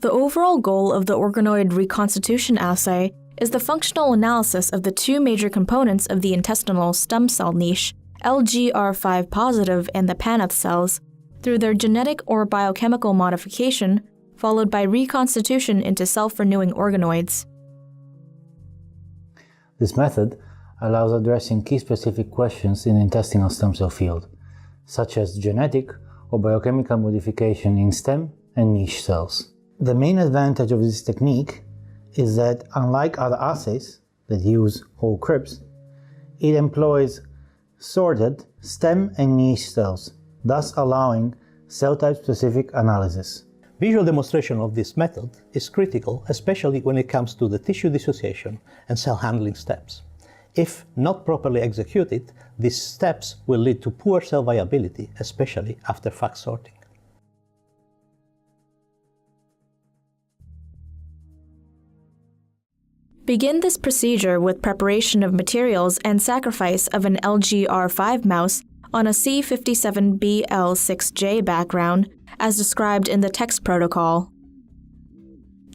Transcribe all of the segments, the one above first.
The overall goal of the organoid reconstitution assay is the functional analysis of the two major components of the intestinal stem cell niche, LGR5 positive and the Paneth cells, through their genetic or biochemical modification, followed by reconstitution into self-renewing organoids. This method allows addressing key specific questions in the intestinal stem cell field, such as genetic or biochemical modification in stem and niche cells. The main advantage of this technique is that, unlike other assays that use whole crypts, it employs sorted stem and niche cells, thus allowing cell type specific analysis. Visual demonstration of this method is critical, especially when it comes to the tissue dissociation and cell handling steps. If not properly executed, these steps will lead to poor cell viability, especially after FACS sorting. Begin this procedure with preparation of materials and sacrifice of an LGR5 mouse on a C57BL6J background, as described in the text protocol.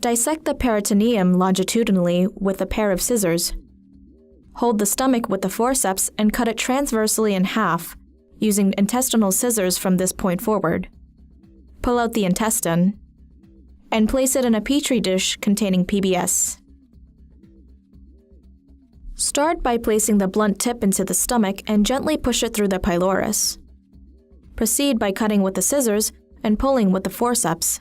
Dissect the peritoneum longitudinally with a pair of scissors. Hold the stomach with the forceps and cut it transversely in half, using intestinal scissors from this point forward. Pull out the intestine, and place it in a petri dish containing PBS. Start by placing the blunt tip into the stomach and gently push it through the pylorus. Proceed by cutting with the scissors and pulling with the forceps.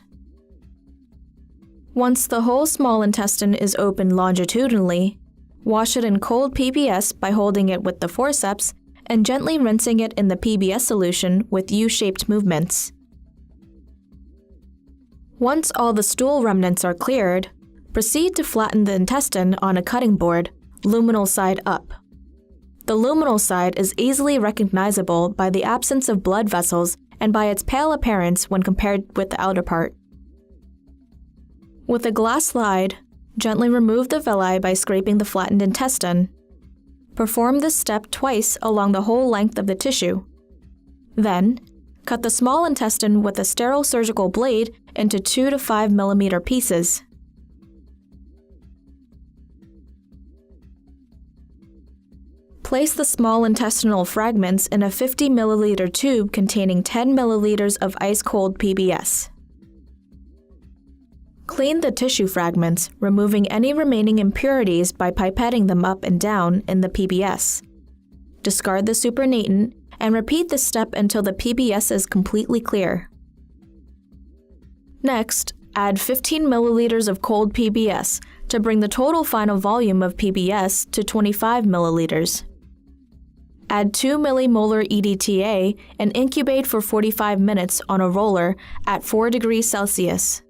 Once the whole small intestine is open longitudinally, wash it in cold PBS by holding it with the forceps and gently rinsing it in the PBS solution with U-shaped movements. Once all the stool remnants are cleared, proceed to flatten the intestine on a cutting board, luminal side up. The luminal side is easily recognizable by the absence of blood vessels and by its pale appearance when compared with the outer part. With a glass slide, gently remove the villi by scraping the flattened intestine. Perform this step twice along the whole length of the tissue. Then, cut the small intestine with a sterile surgical blade into 2 to 5 mm pieces. Place the small intestinal fragments in a 50 ml tube containing 10 ml of ice-cold PBS. Clean the tissue fragments, removing any remaining impurities by pipetting them up and down in the PBS. Discard the supernatant and repeat this step until the PBS is completely clear. Next, add 15 ml of cold PBS to bring the total final volume of PBS to 25 ml. Add 2 millimolar EDTA and incubate for 45 minutes on a roller at 4 degrees Celsius.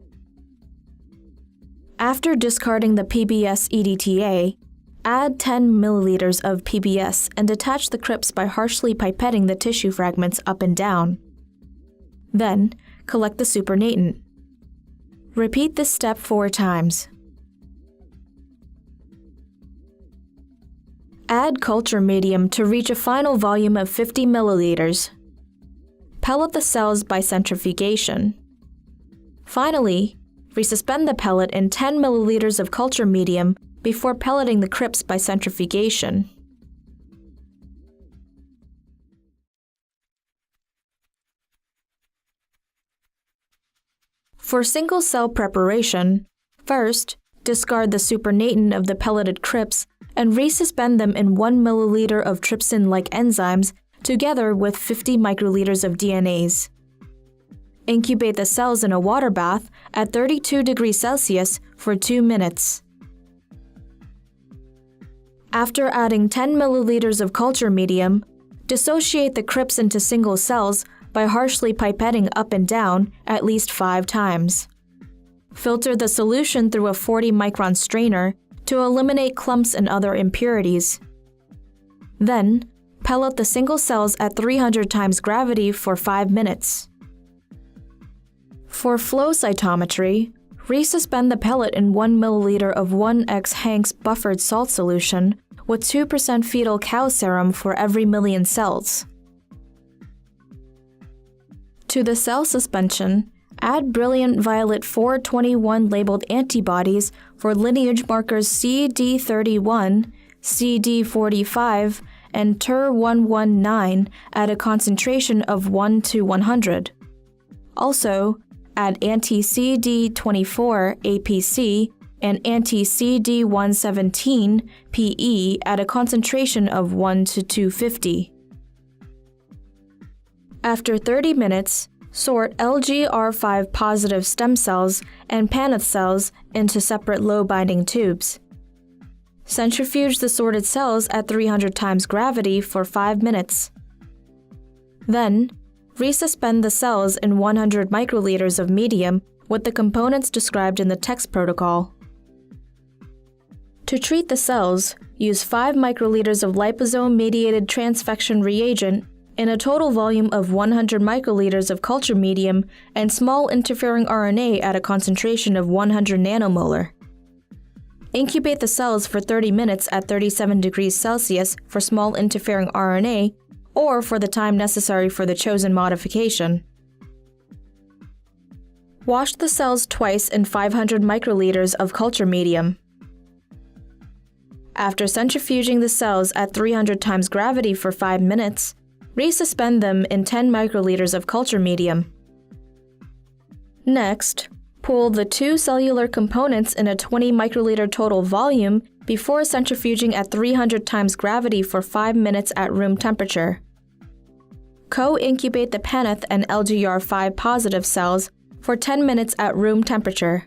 After discarding the PBS EDTA, add 10 milliliters of PBS and detach the crypts by harshly pipetting the tissue fragments up and down. Then, collect the supernatant. Repeat this step 4 times. Add culture medium to reach a final volume of 50 milliliters. Pellet the cells by centrifugation. Finally, resuspend the pellet in 10 milliliters of culture medium before pelleting the crypts by centrifugation. For single-cell preparation, first, discard the supernatant of the pelleted crypts and resuspend them in 1 milliliter of trypsin-like enzymes together with 50 microliters of DNase. Incubate the cells in a water bath at 32 degrees Celsius for 2 minutes. After adding 10 milliliters of culture medium, dissociate the crypts into single cells by harshly pipetting up and down at least 5 times. Filter the solution through a 40-micron strainer to eliminate clumps and other impurities. Then, pellet the single cells at 300 times gravity for 5 minutes. For flow cytometry, resuspend the pellet in 1 milliliter of 1x Hanks buffered salt solution with 2% fetal cow serum for every million cells. To the cell suspension, add brilliant violet 421 labeled antibodies for lineage markers CD31, CD45, and TER119 at a concentration of 1 to 100. Also, add anti-CD24 APC and anti-CD117 PE at a concentration of 1 to 250. After 30 minutes, sort LGR5 positive stem cells and Paneth cells into separate low-binding tubes. Centrifuge the sorted cells at 300 times gravity for 5 minutes. Then, resuspend the cells in 100 microliters of medium with the components described in the text protocol. To treat the cells, use 5 microliters of liposome-mediated transfection reagent in a total volume of 100 microliters of culture medium and small interfering RNA at a concentration of 100 nanomolar. Incubate the cells for 30 minutes at 37 degrees Celsius for small interfering RNA or for the time necessary for the chosen modification. Wash the cells twice in 500 microliters of culture medium. After centrifuging the cells at 300 times gravity for 5 minutes, resuspend them in 10 microliters of culture medium. Next, pool the 2 cellular components in a 20 microliter total volume before centrifuging at 300 times gravity for 5 minutes at room temperature. Co-incubate the Paneth and LGR5 positive cells for 10 minutes at room temperature.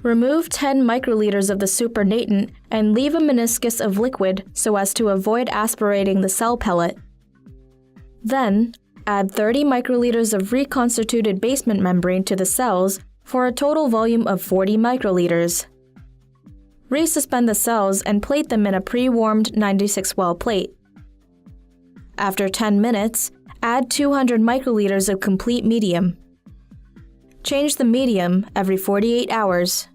Remove 10 microliters of the supernatant and leave a meniscus of liquid so as to avoid aspirating the cell pellet. Then, add 30 microliters of reconstituted basement membrane to the cells for a total volume of 40 microliters. Resuspend the cells and plate them in a pre-warmed 96-well plate. After 10 minutes, add 200 microliters of complete medium. Change the medium every 48 hours.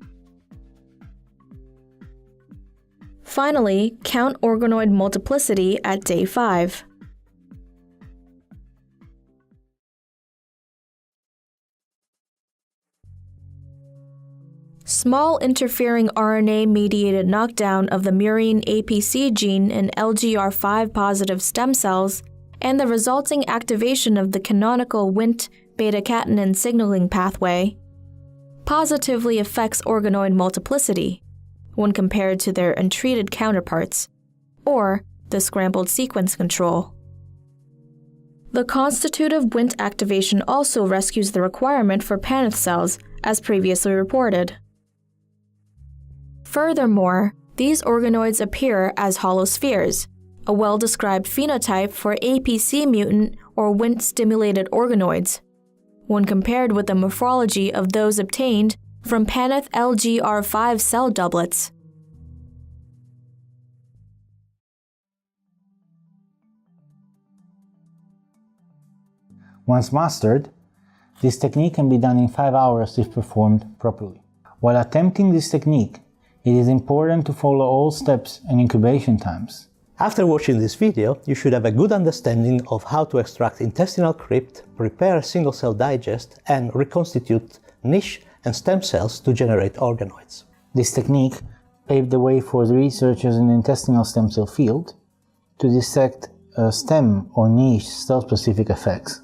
Finally, count organoid multiplicity at day 5. Small interfering RNA-mediated knockdown of the murine APC gene in LGR5 positive stem cells and the resulting activation of the canonical Wnt beta-catenin signaling pathway positively affects organoid multiplicity when compared to their untreated counterparts, or the scrambled sequence control. The constitutive Wnt activation also rescues the requirement for Paneth cells, as previously reported. Furthermore, these organoids appear as hollow spheres, a well-described phenotype for APC mutant or Wnt-stimulated organoids, when compared with the morphology of those obtained from Paneth LGR5 cell doublets. Once mastered, this technique can be done in 5 hours if performed properly. While attempting this technique, it is important to follow all steps and incubation times. After watching this video, you should have a good understanding of how to extract intestinal crypt, prepare a single-cell digest, and reconstitute niche and stem cells to generate organoids. This technique paved the way for the researchers in the intestinal stem cell field to dissect stem or niche cell-specific effects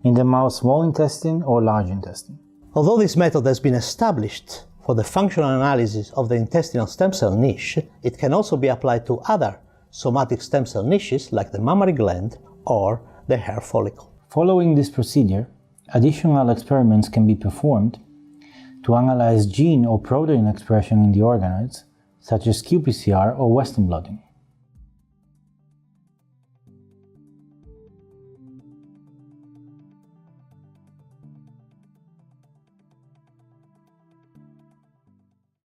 in the mouse small intestine or large intestine. Although this method has been established for the functional analysis of the intestinal stem cell niche, it can also be applied to other somatic stem cell niches like the mammary gland or the hair follicle. Following this procedure, additional experiments can be performed to analyze gene or protein expression in the organoids, such as qPCR or Western blotting.